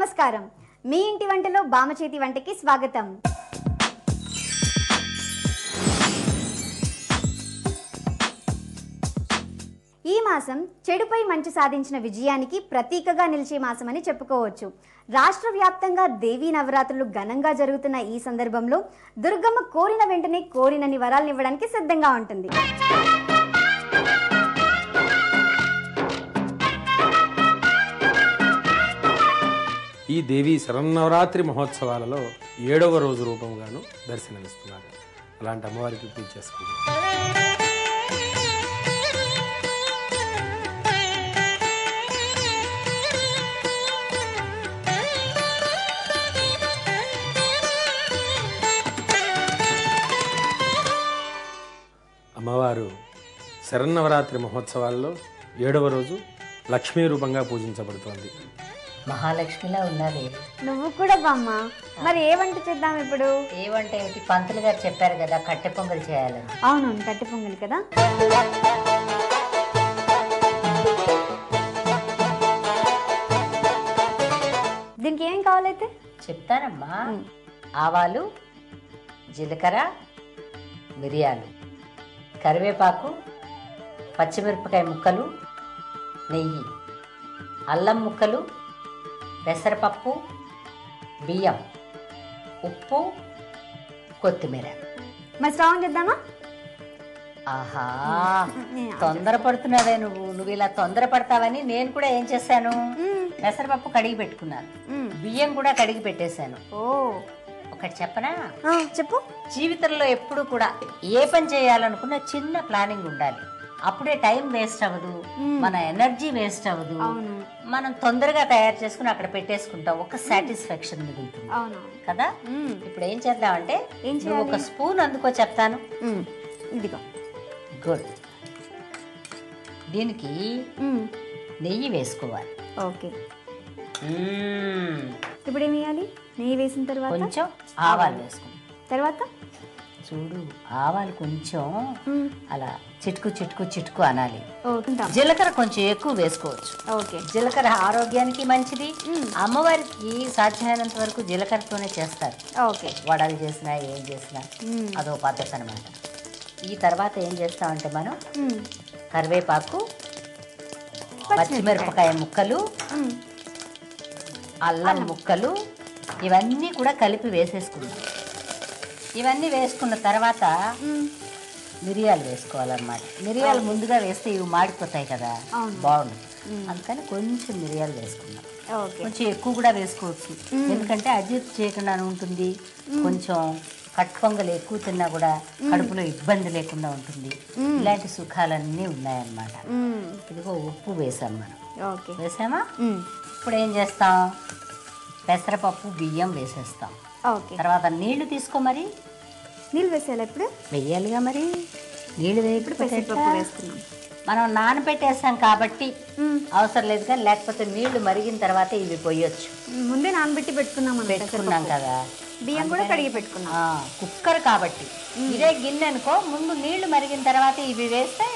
నమస్కారం. మీ ఇంటి వంటలో బామచేతి వంటకి స్వాగతం. ఈ మాసం చెడుపై మంచి సాధించిన విజయానికి ప్రతీకగా నిలిచే మాసం అని చెప్పుకోవచ్చు. రాష్ట్ర వ్యాప్తంగా దేవీ నవరాత్రులు ఘనంగా జరుగుతున్న ఈ సందర్భంలో దుర్గమ్మ కోరిన వెంటనే కోరినన్ని వరాలను ఇవ్వడానికి సిద్ధంగా ఉంటుంది. ఈ దేవి శరన్నవరాత్రి మహోత్సవాలలో 7వ రోజు రూపంగాను దర్శనమిస్తున్నారు. అలాంటి అమ్మవారికి పూజ చేసుకుంటారు. అమ్మవారు శరన్నవరాత్రి మహోత్సవాల్లో 7వ రోజు లక్ష్మీ రూపంగా పూజించబడుతోంది. మహాలక్ష్మిలా ఉన్నది. నువ్వు కూడా బామ్మ. మరి ఏ వంట చేద్దాం ఇప్పుడు? ఏ వంట ఏమిటి? పంతులు గారు చెప్పారు కదా కట్టె పొంగల్ చేయాలని. అవునవును, కట్టె పొంగలి కదా. దీనికి ఏం కావాలైతే చెప్తానమ్మా. ఆవాలు, జీలకర్ర, మిరియాలు, కరివేపాకు, పచ్చిమిరపకాయ ముక్కలు, నెయ్యి, అల్లం ముక్కలు, పెసరపప్పు, బియ్యం, ఉప్పు, కొత్తిమీర. మరి స్టవ్ చేద్దామా? ఆహా, తొందరపడుతున్నావే నువ్వు ఇలా తొందరపడతావని నేను కూడా ఏం చేశాను, పెసరపప్పు కడిగి పెట్టుకున్నాను, బియ్యం కూడా కడిగి పెట్టేశాను. ఓ, ఒకటి చెప్పనా? చెప్పు. జీవితంలో ఎప్పుడు కూడా ఏ పని చేయాలనుకున్నా చిన్న ప్లానింగ్ ఉండాలి. అప్పుడే టైం వేస్ట్ అవ్వదు, మన ఎనర్జీ వేస్ట్ అవ్వదు, మనం తొందరగా తయారు చేసుకుని అక్కడ పెట్టేసుకుంటాం, ఒక సాటిస్ఫాక్షన్ మిగులుతుంది కదా. ఇప్పుడు ఏం చేద్దామంటే, ఒక స్పూన్ అందుకో చెప్తాను. ఇదిగో. గుడ్. దీనికి నెయ్యి వేసుకోవాలి. ఓకే. ఇప్పుడు ఏం వేయాలి? నెయ్యి వేసిన తర్వాత కొంచెం ఆవాలు వేసుకోవాలి. తర్వాత చూడు, ఆవాలు కొంచెం అలా చిటుకు చిటుకు చిటుకు అనాలి. జీలకర్ర కొంచెం ఎక్కువ వేసుకోవచ్చు. ఓకే. జీలకర్ర ఆరోగ్యానికి మంచిది. అమ్మవారికి సాధ్యమైనంత వరకు జీలకర్రతోనే చేస్తారు. ఓకే. వడలు చేసినా ఏం చేసినా అదో పద్ధతి అనమాట. ఈ తర్వాత ఏం చేస్తామంటే మనం కరివేపాకు, పచ్చిమిరపకాయ ముక్కలు, అల్లం ముక్కలు ఇవన్నీ కూడా కలిపి వేసేసుకుందాం. ఇవన్నీ వేసుకున్న తర్వాత మిరియాలు వేసుకోవాలన్నమాట. మిరియాలు ముందుగా వేస్తే ఇవి మాడిపోతాయి కదా, బాగుంటుంది. అందుకని కొంచెం మిరియాలు వేసుకుందాం. కొంచెం ఎక్కువ కూడా వేసుకోవచ్చు, ఎందుకంటే అజీర్తి చేయకుండా ఉంటుంది. కొంచెం కట్ పొంగల్ ఎక్కువ తిన్నా కూడా కడుపులో ఇబ్బంది లేకుండా ఉంటుంది. ఇలాంటి సుఖాలన్నీ ఉన్నాయన్నమాట. ఇదిగో ఉప్పు వేసాం మనం. వేసామా? ఇప్పుడు ఏం చేస్తాం, పెసరపప్పు బియ్యం వేసేస్తాం. తర్వాత నీళ్లు తీసుకో. మరి నీళ్ళు వేసేయాలి. ఇప్పుడు వెయ్యాలిగా, మరి నీళ్ళు వేయప్పుడు పెసరపప్పు వేస్తున్నాం. మనం నానబెట్టేసాం కాబట్టి అవసరం లేదు, కానీ లేకపోతే నీళ్లు మరిగిన తర్వాత ఇవి పోయొచ్చు. ముందే నానబెట్టి పెట్టుకున్నాం కదా. బియ్యం కూడా కడిగి పెట్టుకున్నాం. కుక్కర్ కాబట్టి ఇదే గిన్నె అనుకో, ముందు నీళ్లు మరిగిన తర్వాత ఇవి వేస్తే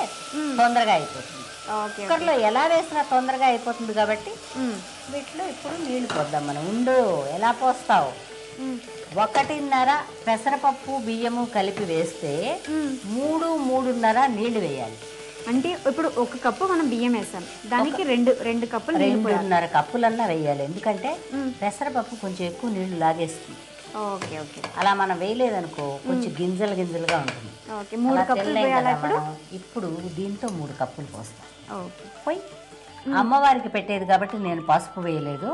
తొందరగా అయిపోతుంది. కుక్కర్లో ఎలా వేసినా తొందరగా అయిపోతుంది కాబట్టి వీటిలో ఇప్పుడు నీళ్లు పోద్దాం మనం. ఉండు, ఎలా పోస్తావు? 1.5 పెసరపప్పు బియ్యము కలిపి వేస్తే 3.5 నీళ్లు వేయాలి. అంటే ఇప్పుడు 1 కప్పు మనం బియ్యం వేసాం, దానికి 2 కప్పులు 2.5 కప్పులన్నా వేయాలి. ఎందుకంటే పెసరపప్పు కొంచెం ఎక్కువ నీళ్లు లాగేస్తుంది. Okay okay. అలా మనం వేయలేదనుకో కొంచెం గింజలు గింజలుగా ఉంటుంది. ఇప్పుడు దీంతో 3 కప్పులు పోస్తాం. పోయి అమ్మవారికి పెట్టేది కాబట్టి నేను పసుపు వేయలేదు.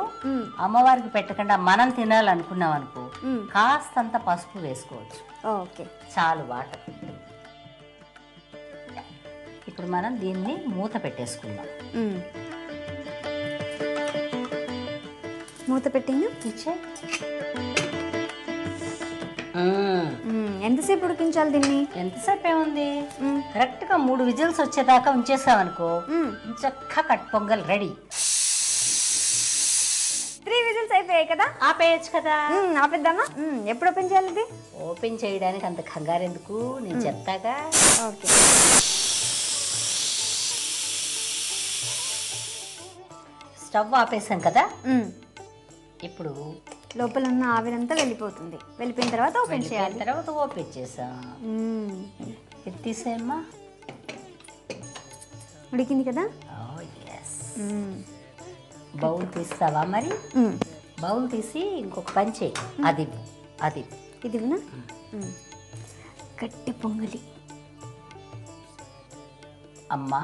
అమ్మవారికి పెట్టకుండా మనం తినాలనుకున్నాం అనుకో కాస్తంత పసుపు వేసుకోవచ్చు. ఓకే, చాలు వాటర్. ఇప్పుడు మనం దీన్ని మూత పెట్టేసుకుందాం. మూత పెట్టింది. ఎంతసేపు ఉడికించాలి దీన్ని? ఎంతసేపు ఏముంది, కరెక్ట్ గా 3 విజిల్స్ వచ్చేదాకా ఉంచేసామనుకో చక్కగా కట్ పొంగల్ రెడీ. 3 విజిల్స్ అయిపోయాయి కదా, ఆపేయచ్చు కదా. ఆపేద్దామా? ఎప్పుడు ఓపెన్ చేయాలి ఇది? ఓపెన్ చేయడానికి అంత కంగారు ఎందుకు, నేను చెప్తాగా. ఓకే. స్టవ్ ఆపేసాం కదా. ఇప్పుడు లోపల ఉన్న ఆవిరంతా వెళ్ళిపోతుంది. వెళ్ళిపోయిన తర్వాత ఓపెన్ చేయాలి. తర్వాత ఓపెన్ చేసాం. ఇది తీసేయమ్మా. ఉడికింది కదా. బౌల్ తీస్తావా మరి? బౌల్ తీసి ఇంకొక పని చేయి. అది ఇది కట్టె పొంగలి. అమ్మా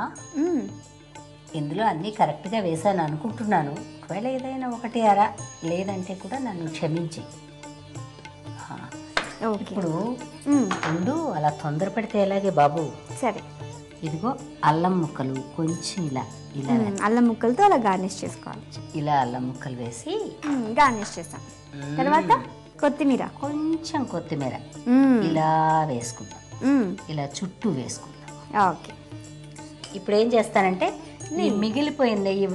ఇందులో అన్నీ కరెక్ట్గా వేసాను అనుకుంటున్నాను. ఒకవేళ ఏదైనా ఒకటి అరా లేదంటే కూడా నన్ను క్షమించి. ఇప్పుడు ఉండు, అలా తొందరపడితే ఎలాగే బాబు. సరే, ఇదిగో అల్లం ముక్కలు కొంచెం ఇలా ఇలా అల్లం ముక్కలతో అలా గార్నిష్ చేసుకోవాలి. ఇలా అల్లం ముక్కలు వేసి గార్నిష్ చేస్తాం. తర్వాత కొత్తిమీర, కొంచెం కొత్తిమీర ఇలా వేసుకుందాం. ఇలా చుట్టూ వేసుకుందాం. ఓకే. ఇప్పుడు ఏం చేస్తానంటే మిగిలిపోయిన నెయ్యి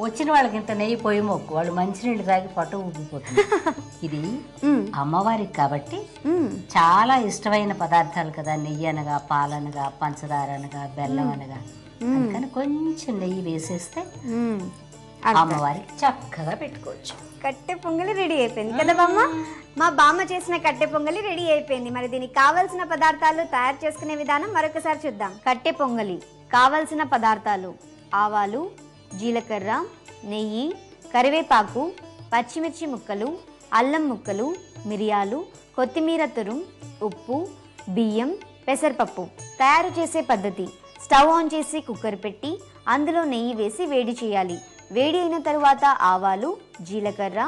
వచ్చిన వాళ్ళకి ఇంత నెయ్యి పోయి మొక్కు, వాళ్ళు మంచినీళ్ళు తాగి పొట్ట ఊపిపోతుంది. ఇది అమ్మవారికి కాబట్టి చాలా ఇష్టమైన పదార్థాలు కదా, నెయ్యి అనగా, పాలనగా, పంచదార అనగా, బెల్లం అనగా. అందుకని కొంచెం నెయ్యి వేసేస్తే అమ్మవారికి చక్కగా పెట్టుకోవచ్చు. కట్టె పొంగలి రెడీ అయిపోయింది కదా బామ్మ. మా బామ్మ చేసిన కట్టె పొంగలి రెడీ అయిపోయింది. మరి దీనికి కావలసిన పదార్థాలు, తయారు చేసుకునే విధానం మరొకసారి చూద్దాం. కట్టె పొంగలి కావలసిన పదార్థాలు: ఆవాలు, జీలకర్ర, నెయ్యి, కరివేపాకు, పచ్చిమిర్చి ముక్కలు, అల్లం ముక్కలు, మిరియాలు, కొత్తిమీర తురుం, ఉప్పు, బియ్యం, పెసరపప్పు. తయారు చేసే పద్ధతి: స్టవ్ ఆన్ చేసి కుక్కర్ పెట్టి అందులో నెయ్యి వేసి వేడి చేయాలి. వేడి అయిన తరువాత ఆవాలు, జీలకర్ర,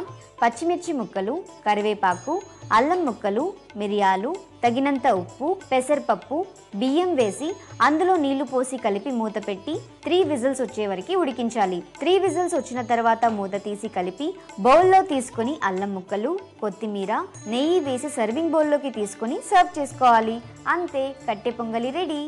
పచ్చిమిర్చి ముక్కలు, కరివేపాకు, అల్లం ముక్కలు, మిరియాలు, తగినంత ఉప్పు, పెసరపప్పు, బియ్యం వేసి అందులో నీళ్లు పోసి కలిపి మూత పెట్టి 3 విజిల్స్ వచ్చే వరకు ఉడికించాలి. 3 విజిల్స్ వచ్చిన తర్వాత మూత తీసి కలిపి బౌల్లో తీసుకుని అల్లం ముక్కలు, కొత్తిమీర, నెయ్యి వేసి సర్వింగ్ బౌల్లోకి తీసుకుని సర్వ్ చేసుకోవాలి. అంతే, కట్టె పొంగలి రెడీ.